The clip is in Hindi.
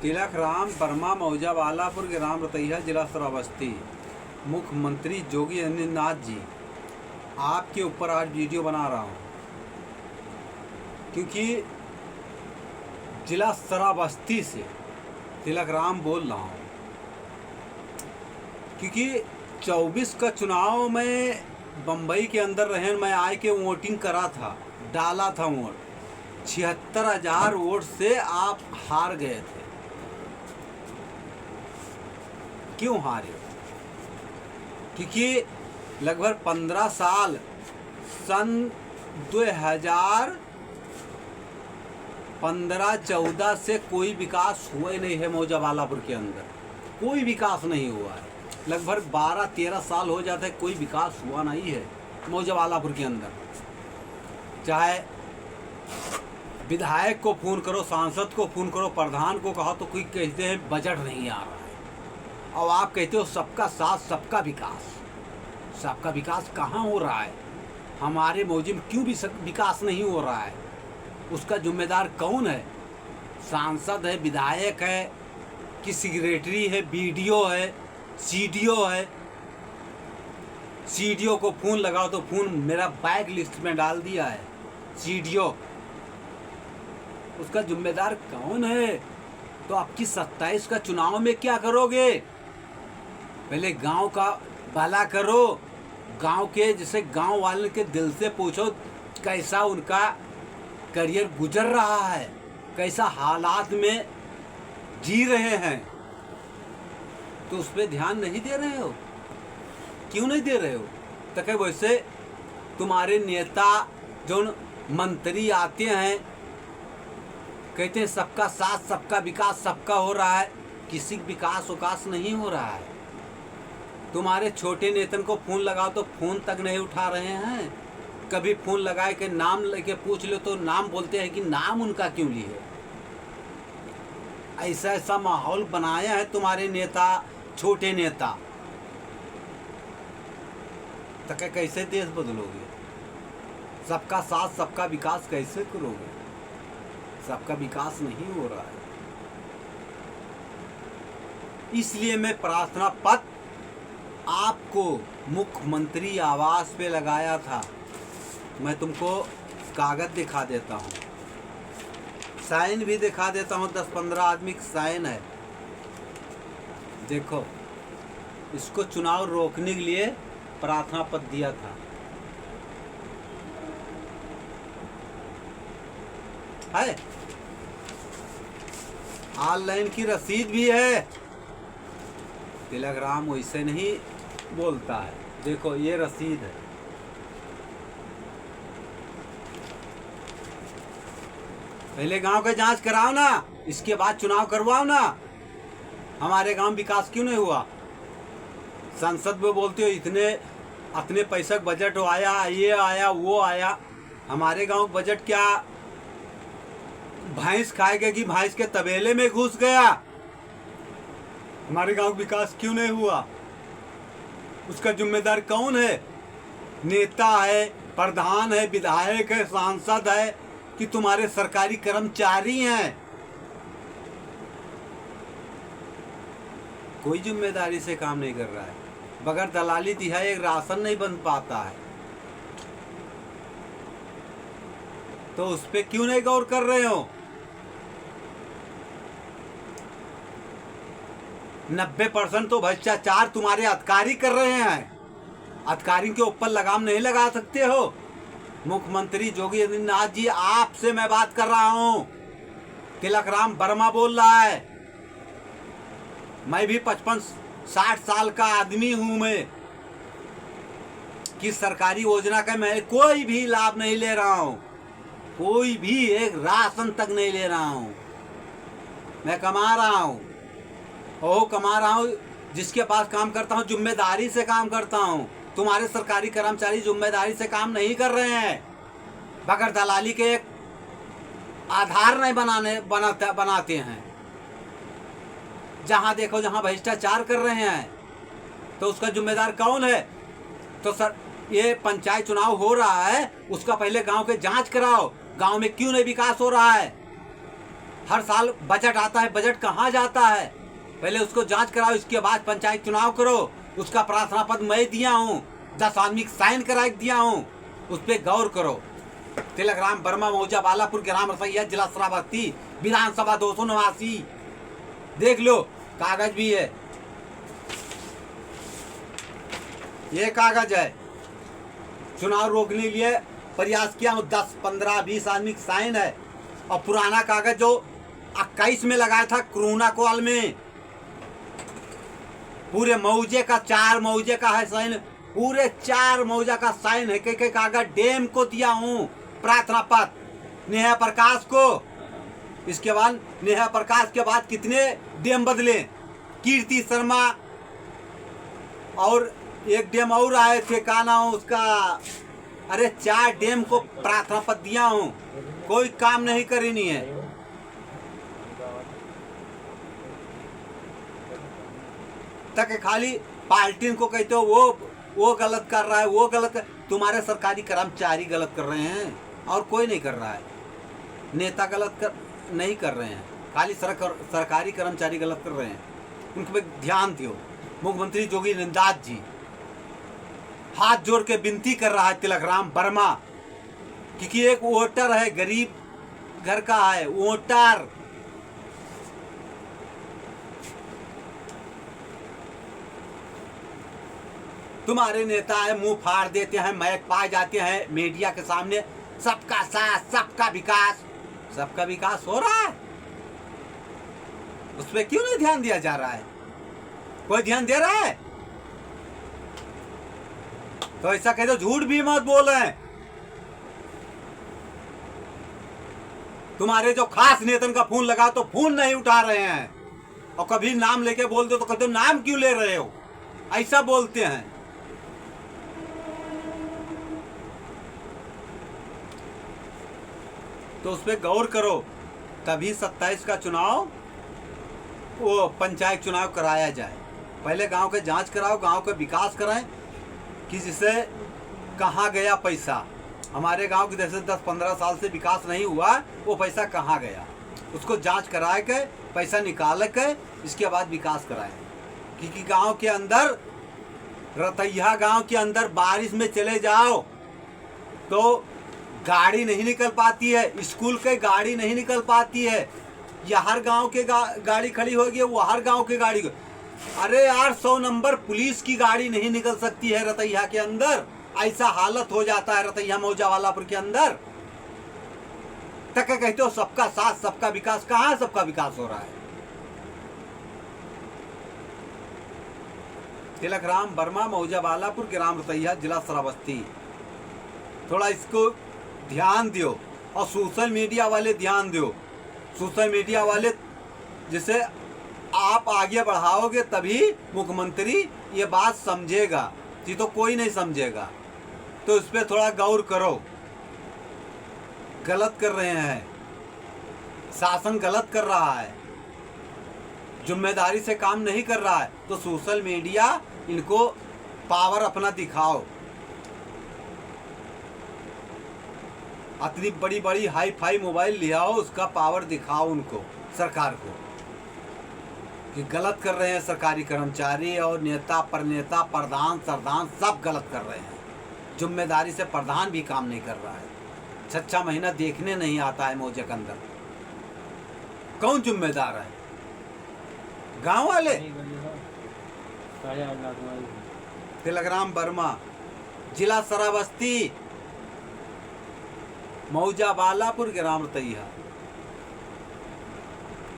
तिलक राम वर्मा मौजा वालापुर ग्राम रतैया जिला श्रावस्ती। मुख्यमंत्री योगी आदित्यनाथ जी आपके ऊपर आज वीडियो बना रहा हूँ क्योंकि जिला श्रावस्ती से तिलक राम बोल रहा हूँ क्योंकि 24 का चुनाव में बम्बई के अंदर रहे, मैं आए के वोटिंग करा था, डाला था वोट। 76,000 वोट से आप हार गए थे। क्यों हारे? क्योंकि लगभग 15 साल सन 2015-14 से कोई विकास हुआ ही नहीं है मौजा वालापुर के अंदर। कोई विकास नहीं हुआ है। लगभग 12-13 साल हो जाते कोई विकास हुआ नहीं है मौजा वालापुर के अंदर। चाहे विधायक को फ़ोन करो, सांसद को फ़ोन करो, प्रधान को कहो तो कोई कहते हैं बजट नहीं आ रहा है, और आप कहते हो सबका साथ सबका विकास। सबका विकास कहाँ हो रहा है? हमारे मौजे में क्यों भी विकास नहीं हो रहा है? उसका जिम्मेदार कौन है? सांसद है, विधायक है कि सेक्रेटरी है, बीडीओ है, सीडीओ है? सीडीओ को फ़ोन लगाओ तो फ़ोन मेरा बैक लिस्ट में डाल दिया है सीडीओ। उसका जिम्मेदार कौन है? तो आपकी 27 का चुनाव में क्या करोगे? पहले गांव का भला करो। गांव के जैसे गांव वाले के दिल से पूछो कैसा उनका करियर गुजर रहा है, कैसा हालात में जी रहे हैं। तो उस पर ध्यान नहीं दे रहे हो। क्यों नहीं दे रहे हो? तो क्या वैसे तुम्हारे नेता जो मंत्री आते हैं कहते हैं सबका साथ सबका विकास सबका हो रहा है, किसी विकास उकास नहीं हो रहा है। तुम्हारे छोटे नेतन को फ़ोन लगाओ तो फ़ोन तक नहीं उठा रहे हैं। कभी फ़ोन लगाए के नाम लेके पूछ लो तो नाम बोलते हैं कि नाम उनका क्यों लिए। ऐसा ऐसा माहौल बनाया है तुम्हारे नेता, छोटे नेता। तो क्या कैसे देश बदलोगे? सबका साथ सबका विकास कैसे करोगे? सबका विकास नहीं हो रहा है। इसलिए मैं प्रार्थना पत्र आपको मुख्यमंत्री आवास पे लगाया था। मैं तुमको कागज दिखा देता हूँ, साइन भी दिखा देता हूँ। 10-15 आदमी का साइन है। देखो, इसको चुनाव रोकने के लिए प्रार्थना पत्र दिया था। है ऑनलाइन की रसीद भी है। तिलक राम वैसे नहीं बोलता है। देखो ये रसीद है। पहले गांव का जांच कराओ ना, इसके बाद चुनाव करवाओ ना। हमारे गांव विकास क्यों नहीं हुआ? संसद में बोलते हो इतने पैसा बजट आया, ये आया वो आया। हमारे गांव बजट क्या भैंस खाएगा कि भैंस के तबेले में घुस गया? हमारे गांव विकास क्यों नहीं हुआ? उसका जिम्मेदार कौन है? नेता है, प्रधान है, विधायक है, सांसद है कि तुम्हारे सरकारी कर्मचारी हैं? कोई जिम्मेदारी से काम नहीं कर रहा है। बगैर दलाली दिहाई एक राशन नहीं बन पाता है। तो उस पे क्यों नहीं गौर कर रहे हो? 90% तो भ्रष्टाचार तुम्हारे अधिकारी कर रहे हैं। अधिकारी के ऊपर लगाम नहीं लगा सकते हो। मुख्यमंत्री योगी आदित्यनाथ जी, आपसे मैं बात कर रहा हूं। तिलक राम वर्मा बोल रहा है। मैं भी 55-60 साल का आदमी हूं। मैं किस सरकारी योजना का मैं कोई भी लाभ नहीं ले रहा हूं। कोई भी एक राशन तक नहीं ले रहा हूं। मैं कमा रहा हूं, कमा रहा हूं। जिसके पास काम करता हूं जिम्मेदारी से काम करता हूं। तुम्हारे सरकारी कर्मचारी जिम्मेदारी से काम नहीं कर रहे हैं। बगैर दलाली के एक आधार नहीं बनाते हैं। जहां देखो जहां भ्रष्टाचार कर रहे हैं, तो उसका जिम्मेदार कौन है? तो सर, ये पंचायत चुनाव हो रहा है, उसका पहले गांव के जांच कराओ। गांव में क्यों नहीं विकास हो रहा है? हर साल बजट आता है, बजट कहाँ जाता है? पहले उसको जांच कराओ, इसके बाद पंचायत चुनाव करो। उसका प्रार्थना पत्र मैं दिया हूँ, 10 आदमी साइन करा दिया हूँ, उस पर गौर करो। तिलकराम वर्मा, मौजा बालापुर, ग्राम रसैया, जिला श्रावस्ती, विधानसभा 289। देख लो, कागज भी है, ये कागज है। चुनाव रोकने के लिए प्रयास किया हूँ, 10, 15, 20 आदमी साइन है। और पुराना कागज जो 21 में लगाया था कोरोना काल में, पूरे मौजे का, 4 मौजे का है साइन, पूरे 4 मौजा का साइन है। कई कागज डैम को दिया हूँ, प्रार्थना पत्र नेहा प्रकाश को। इसके बाद नेहा प्रकाश के बाद कितने डैम बदले, कीर्ति शर्मा और एक डैम और आए थे, का नाम उसका, अरे 4 डैम को प्रार्थना पत्र दिया हूँ, कोई काम नहीं करी नहीं है। तक खाली पार्टी को कहते हो वो गलत कर रहा है, वो गलत कर, तुम्हारे सरकारी कर्मचारी गलत कर रहे हैं और कोई नहीं कर रहा है। नेता गलत नहीं कर रहे हैं, खाली सरकारी कर्मचारी गलत कर रहे हैं। उनके पे ध्यान दो। मुख्यमंत्री योगी आदित्यनाथ जी हाथ जोड़ के विनती कर रहा है तिलकराम वर्मा, क्योंकि एक वोटर है, गरीब घर का है वोटर। तुम्हारे नेता है, मुंह फाड़ देते हैं, महक पाए जाते हैं मीडिया के सामने, सबका साथ, सबका विकास। सबका विकास हो रहा है, उस पर क्यों नहीं ध्यान दिया जा रहा है? कोई ध्यान दे रहा है? तो ऐसा कह दो, झूठ भी मत बोल रहे हैं। तुम्हारे जो खास नेतन का फोन लगा तो फोन नहीं उठा रहे हैं, और कभी नाम लेके बोल दो तो कहते हो नाम क्यों ले रहे हो, ऐसा बोलते हैं। तो उस पर गौर करो, तभी 27 का चुनाव, वो पंचायत चुनाव कराया जाए। पहले गांव के जांच कराओ, गांव का विकास कराएं कि जिससे कहाँ गया पैसा। हमारे गांव के जैसे 10-15 साल से विकास नहीं हुआ, वो पैसा कहाँ गया, उसको जांच करा के पैसा निकाल के इसके बाद विकास कराएं। क्योंकि गांव के अंदर, रतैया गांव के अंदर बारिश में चले जाओ तो गाड़ी नहीं निकल पाती है, स्कूल के गाड़ी नहीं निकल पाती है। या हर गांव के गाड़ी खड़ी होगी, वो हर गांव के गाड़ी, अरे यार 100 नंबर पुलिस की गाड़ी नहीं निकल सकती है रतैया के अंदर। ऐसा हालत हो जाता है रतैया मौजा वालापुर के अंदर। तक कहते हो सबका साथ, सबका विकास, कहाँ सबका विकास हो रहा है? तिलकराम वर्मा, मौजा वालापुर, ग्राम रतैया, जिला श्रावस्ती। थोड़ा इसको ध्यान दो, और सोशल मीडिया वाले ध्यान दो। सोशल मीडिया वाले जिसे आप आगे बढ़ाओगे तभी मुख्यमंत्री ये बात समझेगा, ये तो कोई नहीं समझेगा। तो इस पर थोड़ा गौर करो, गलत कर रहे हैं, शासन गलत कर रहा है, जिम्मेदारी से काम नहीं कर रहा है। तो सोशल मीडिया इनको पावर अपना दिखाओ, इतनी बड़ी बड़ी हाई फाई मोबाइल ले आओ, उसका पावर दिखाओ उनको, सरकार को, कि गलत कर रहे हैं सरकारी कर्मचारी और नेता, परनेता, प्रधान, सरदान सब गलत कर रहे हैं। जिम्मेदारी से प्रधान भी काम नहीं कर रहा है, 6 महीना देखने नहीं आता है मौजे के अंदर। कौन जिम्मेदार है? गांव वाले। तिलकराम वर्मा, जिला श्रावस्ती, मौजा बालापुर, ग्राम रतैया।